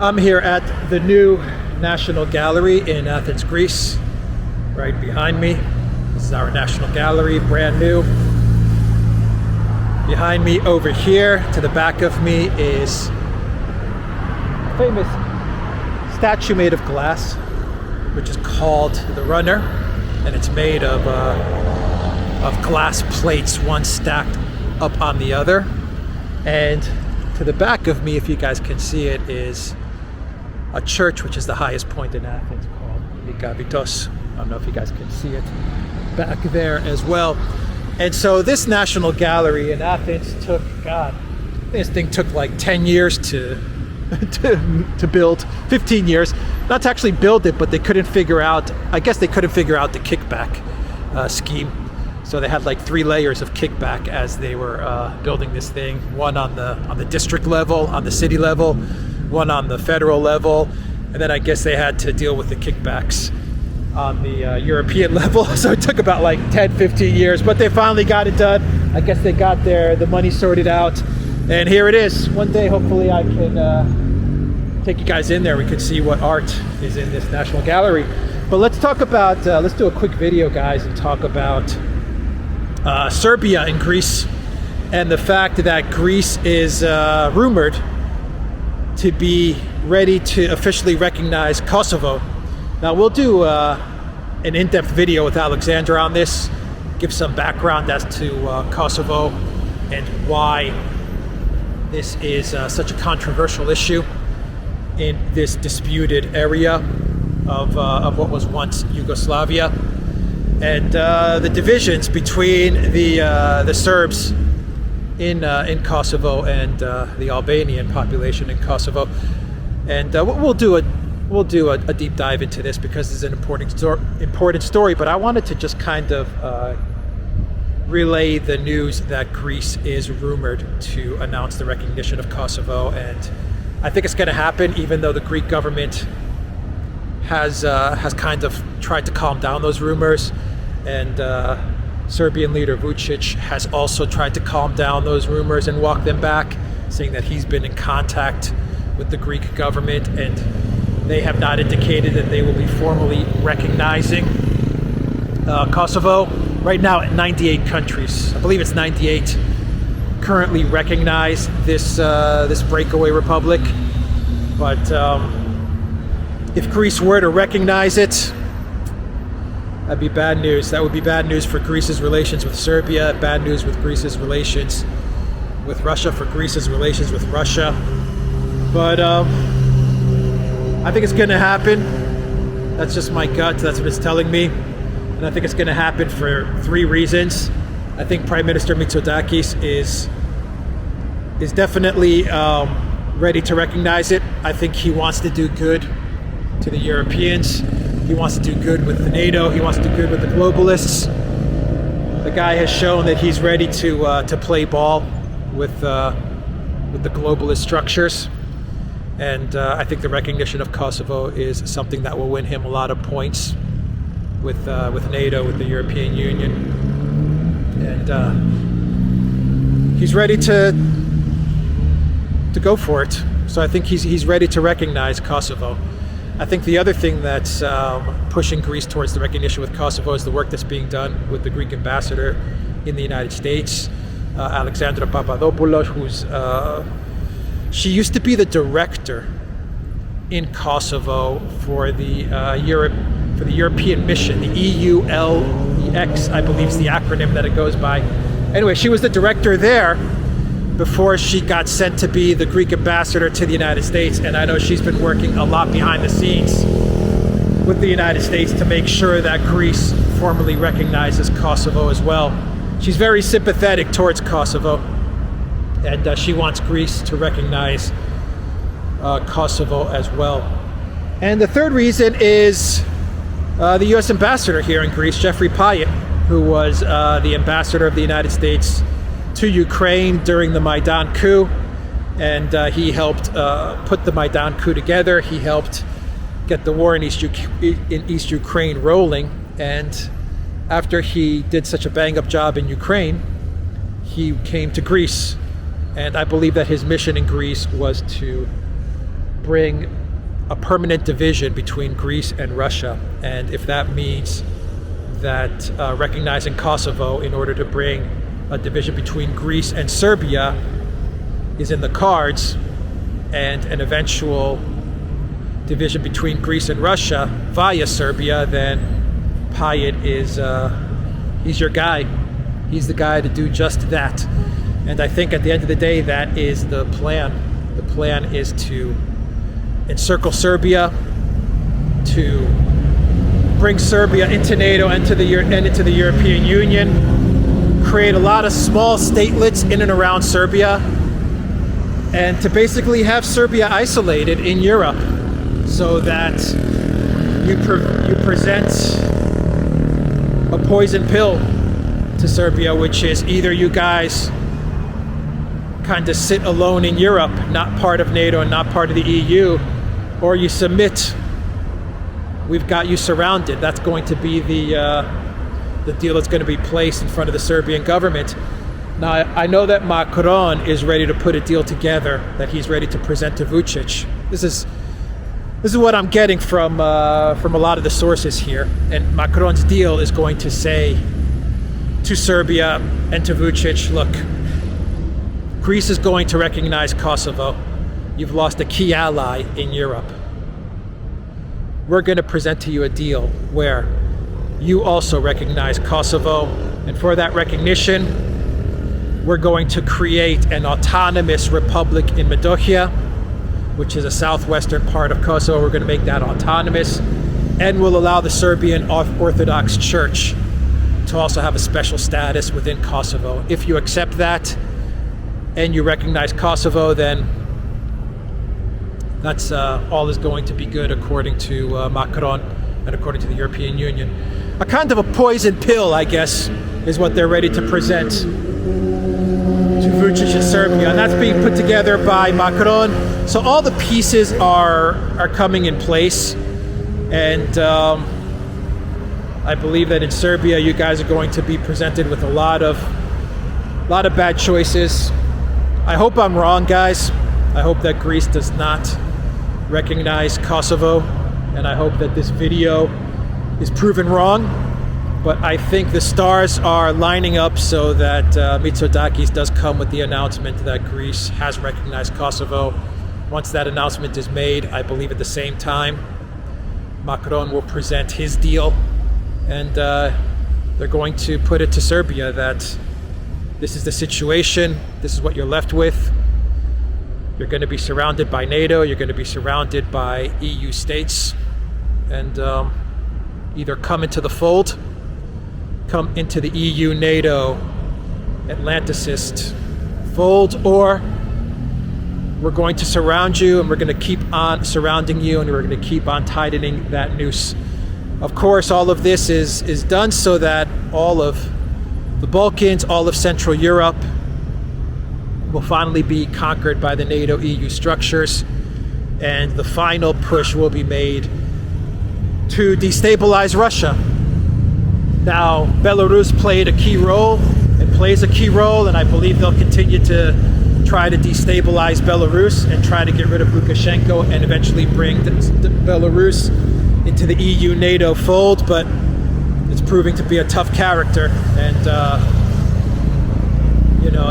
I'm here at the new National Gallery in Athens, Greece, right behind me. This is our National Gallery, brand new. Behind me over here, to the back of me, is a famous statue made of glass, which is called the Runner, and it's made of glass plates, one stacked up on the other. And to the back of me, if you guys can see it, is a church, which is the highest point in Athens, called Mikavitos. I don't know if you guys can see it back there as well. And so this National Gallery in Athens took, God, this thing took like 10 years to build, 15 years. Not to actually build it, but they couldn't figure out, I guess they couldn't figure out the kickback scheme. So they had like 3 layers of kickback as they were building this thing. One on the district level, on the city level, one on the federal level, and then I guess they had to deal with the kickbacks on the European level. So it took about like 10, 15 years, but they finally got it done. I guess they got the money sorted out, and here it is. One day, hopefully, I can take you guys in there. We can see what art is in this National Gallery. But let's talk about, let's do a quick video, guys, and talk about Serbia and Greece, and the fact that Greece is rumored to be ready to officially recognize Kosovo. Now we'll do an in-depth video with Alexandra on this, give some background as to Kosovo and why this is such a controversial issue in this disputed area of what was once Yugoslavia, and the divisions between the Serbs in Kosovo and the Albanian population in Kosovo. And we'll do a deep dive into this because it's an important story. But I wanted to just kind of relay the news that Greece is rumored to announce the recognition of Kosovo, and I think it's going to happen, even though the Greek government has kind of tried to calm down those rumors, and Serbian leader Vučić has also tried to calm down those rumors and walk them back, saying that he's been in contact with the Greek government and they have not indicated that they will be formally recognizing Kosovo. Right now, 98 countries, I believe it's 98, currently recognize this breakaway republic. But if Greece were to recognize it, that'd be bad news. That would be bad news for Greece's relations with Serbia, bad news with Greece's relations with Russia, for Greece's relations with Russia. But I think it's going to happen. That's just my gut. That's what it's telling me. And I think it's going to happen for 3 reasons. I think Prime Minister Mitsotakis is definitely ready to recognize it. I think he wants to do good to the Europeans. He wants to do good with the NATO. He wants to do good with the globalists. The guy has shown that he's ready to play ball with the globalist structures. And I think the recognition of Kosovo is something that will win him a lot of points with NATO, with the European Union. And he's ready to go for it. So I think he's ready to recognize Kosovo. I think the other thing that's pushing Greece towards the recognition with Kosovo is the work that's being done with the Greek ambassador in the United States, Alexandra Papadopoulos, who's she used to be the director in Kosovo for the European mission, the EULEX, I believe is the acronym that it goes by. Anyway, she was the director there before she got sent to be the Greek ambassador to the United States, and I know she's been working a lot behind the scenes with the United States to make sure that Greece formally recognizes Kosovo as well. She's very sympathetic towards Kosovo, and she wants Greece to recognize Kosovo as well. And the third reason is the U.S. ambassador here in Greece, Jeffrey Pyatt, who was the ambassador of the United States to Ukraine during the Maidan coup, and he helped put the Maidan coup together. He helped get the war in East Ukraine rolling, and after he did such a bang-up job in Ukraine, he came to Greece, and I believe that his mission in Greece was to bring a permanent division between Greece and Russia. And if that means that recognizing Kosovo in order to bring a division between Greece and Serbia is in the cards, and an eventual division between Greece and Russia via Serbia, then Payet is he's your guy. He's the guy to do just that. And I think at the end of the day, that is the plan. The plan is to encircle Serbia, to bring Serbia into NATO and into the European Union, create a lot of small statelets in and around Serbia, and to basically have Serbia isolated in Europe, so that you present a poison pill to Serbia, which is either you guys kind of sit alone in Europe, not part of NATO and not part of the EU, or you submit. We've got you surrounded. That's going to be the deal that's going to be placed in front of the Serbian government. Now, I know that Macron is ready to put a deal together, that he's ready to present to Vučić. This is what I'm getting from a lot of the sources here. And Macron's deal is going to say to Serbia and to Vučić, look, Greece is going to recognize Kosovo. You've lost a key ally in Europe. We're going to present to you a deal where you also recognize Kosovo, and for that recognition, we're going to create an autonomous republic in Metohija, which is a southwestern part of Kosovo. We're going to make that autonomous, and we'll allow the Serbian Orthodox Church to also have a special status within Kosovo. If you accept that and you recognize Kosovo, then that's all is going to be good, according to Macron and according to the European Union. A kind of a poison pill, I guess, is what they're ready to present to Vučić in Serbia, and that's being put together by Macron. So all the pieces are coming in place, and I believe that in Serbia, you guys are going to be presented with a lot of bad choices. I hope I'm wrong, guys. I hope that Greece does not recognize Kosovo, and I hope that this video is proven wrong. But I think the stars are lining up so that Mitsotakis does come with the announcement that Greece has recognized Kosovo. Once that announcement is made, I believe at the same time, Macron will present his deal, and they're going to put it to Serbia that this is the situation, this is what you're left with. You're going to be surrounded by NATO, you're going to be surrounded by EU states, and either come into the fold, come into the EU, NATO, Atlanticist fold, or we're going to surround you, and we're going to keep on surrounding you, and we're going to keep on tightening that noose. Of course, all of this is done so that all of the Balkans, all of Central Europe will finally be conquered by the NATO-EU structures, and the final push will be made to destabilize Russia. Now, Belarus played a key role and plays a key role, and I believe they'll continue to try to destabilize Belarus and try to get rid of Lukashenko and eventually bring Belarus into the EU NATO fold, but it's proving to be a tough character, and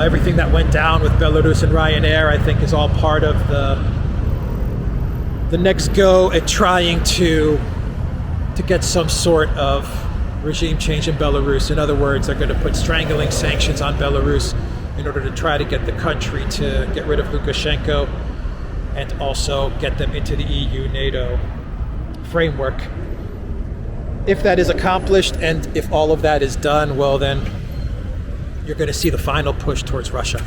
everything that went down with Belarus and Ryanair, I think, is all part of the next go at trying to get some sort of regime change in Belarus. In other words, they're going to put strangling sanctions on Belarus in order to try to get the country to get rid of Lukashenko and also get them into the EU NATO framework. If that is accomplished, and if all of that is done, well, then you're going to see the final push towards Russia.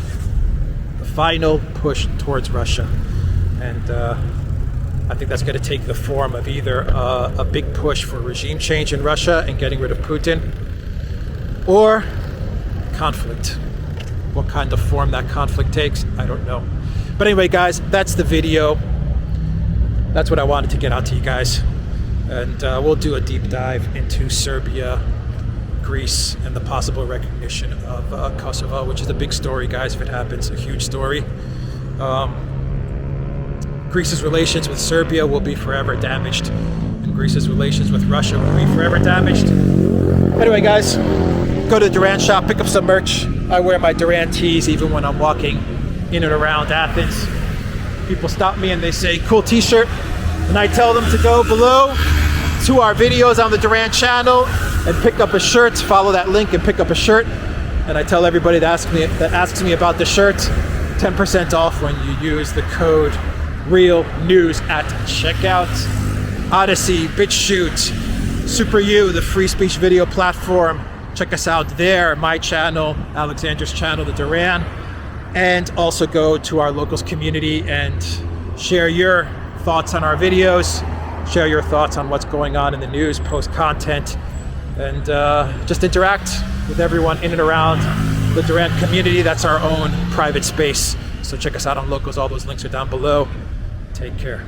The final push towards Russia. And I think that's going to take the form of either a big push for regime change in Russia and getting rid of Putin, or conflict. What kind of form that conflict takes, I don't know. But anyway, guys, that's the video. That's what I wanted to get out to you guys. And we'll do a deep dive into Serbia, Greece, and the possible recognition of Kosovo, which is a big story, guys, if it happens, a huge story. Greece's relations with Serbia will be forever damaged, and Greece's relations with Russia will be forever damaged. Anyway, guys, go to the Duran shop, pick up some merch. I wear my Duran tees even when I'm walking in and around Athens. People stop me and they say, cool t-shirt. And I tell them to go below to our videos on the Duran channel and pick up a shirt. Follow that link and pick up a shirt. And I tell everybody that asks me about the shirt, 10% off when you use the code REALNEWS at checkout. Odyssey, BitChute, SuperU, the free speech video platform. Check us out there, my channel, Alexander's channel, the Duran. And also go to our locals community and share your thoughts on our videos, share your thoughts on what's going on in the news, post content, and just interact with everyone in and around the Duran community. That's our own private space. So check us out on locals. All those links are down below. Take care.